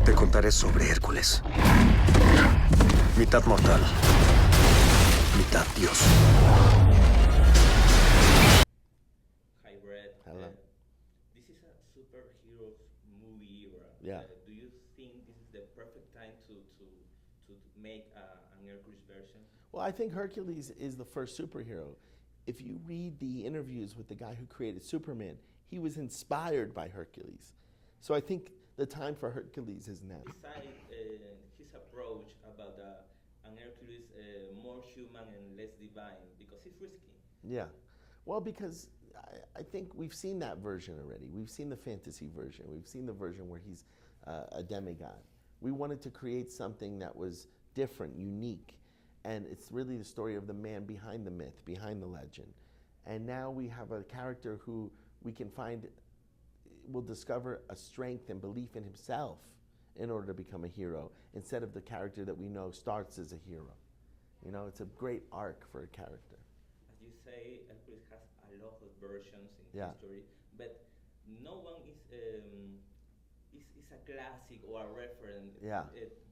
Te contaré sobre Hércules. Mitad mortal, mitad dios. Hi, Brett. Hello. This is a superheroes movie era. Yeah. Do you think this is the perfect time to make an Hercules version? Well, I think Hercules is the first superhero. If you read the interviews with the guy who created Superman, he was inspired by Hercules. So I think the time for Hercules is now. Besides his approach about an Hercules more human and less divine, because it's risky. Yeah. Well, because I think we've seen that version already. We've seen the fantasy version. We've seen the version where he's a demigod. We wanted to create something that was different, unique. And it's really the story of the man behind the myth, behind the legend. And now we have a character who we can find will discover a strength and belief in himself in order to become a hero, instead of the character that we know starts as a hero. You know, it's a great arc for a character. As you say, Hercules has a lot of versions in Yeah. history, but no one is a classic or a reference. Yeah.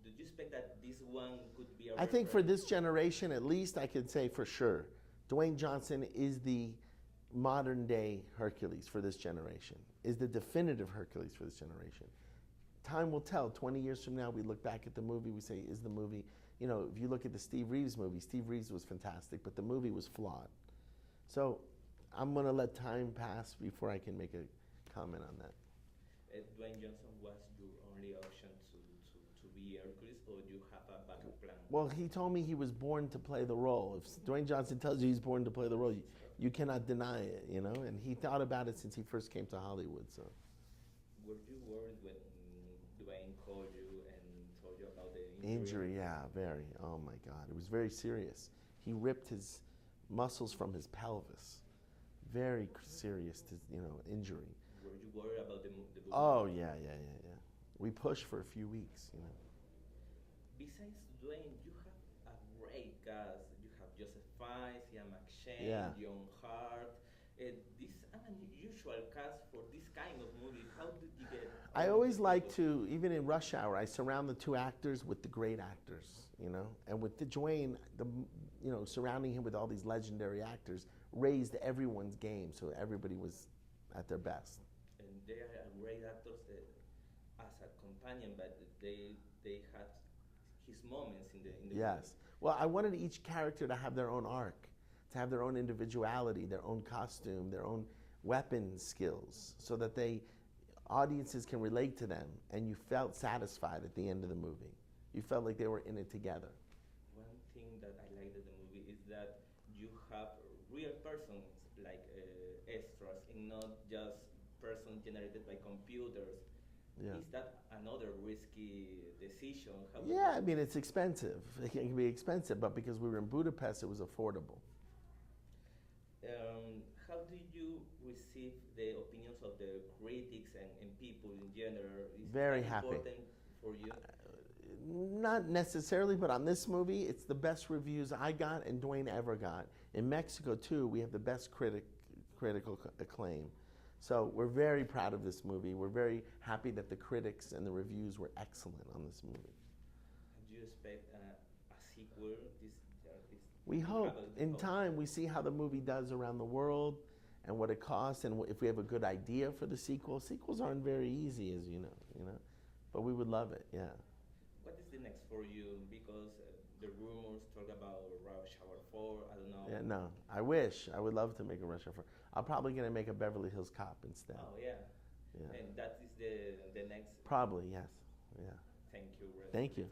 Do you expect that this one could be a I think for reference? this generation, at least, I could say for sure, Dwyane Johnson is the modern day Hercules for this generation, is the definitive Hercules for this generation. Time will tell. 20 years from now, we look back at the movie, we say, is the movie, you know, if you look at the Steve Reeves movie, Steve Reeves was fantastic, but the movie was flawed. So I'm going to let time pass before I can make a comment on that. Dwayne Johnson was your only option to be Hercules, or you have a backup plan? Well, he told me he was born to play the role. If Dwayne Johnson tells you he's born to play the role, you cannot deny it, you know? And he thought about it since he first came to Hollywood, so. Were you worried when Dwayne called you and told you about the Injury, yeah, very. Oh my God, it was very serious. He ripped his muscles from his pelvis. Very serious, injury. Were you worried about the movie? Oh yeah. We pushed for a few weeks, you know. Besides Dwayne, you have a great cast. You have Joseph Fiennes, Ian McShane, Yeah. John Hart. This is an unusual cast for this kind of movie. How did you get? I always like to, even in Rush Hour, I surround the two actors with the great actors, you know. And with Dwayne, surrounding him with all these legendary actors raised everyone's game, so everybody was at their best. And they are great actors as a companion, but they had his moments in the Yes. Well, I wanted each character to have their own arc, to have their own individuality, their own costume, their own weapon skills, so that audiences can relate to them, and you felt satisfied at the end of the movie. You felt like they were in it together. One thing that I liked in the movie is that you have real persons like extras, and not just persons generated by computers. Yeah. Is that another risky decision? Yeah, I mean, it's expensive. It can be expensive, but because we were in Budapest, it was affordable. How do you receive the opinions of the critics and people in general? Is Very that happy. important for you? Not necessarily, but on this movie, it's the best reviews I got and Dwayne ever got. In Mexico, too, we have the best critical acclaim. So we're very proud of this movie. We're very happy that the critics and the reviews were excellent on this movie. Do you expect a sequel? We hope. In time, we see how the movie does around the world and what it costs, and if we have a good idea for the sequel. Sequels aren't very easy, as you know. But we would love it, yeah. What is the next for you? Because the rumors talk about Rush Hour 4, I don't know. Yeah, no, I wish. I would love to make a Rush Hour 4. I'm probably going to make a Beverly Hills Cop instead. Oh, yeah. Yeah. And that is the next. Probably, yes. Yeah. Thank you. Thank you.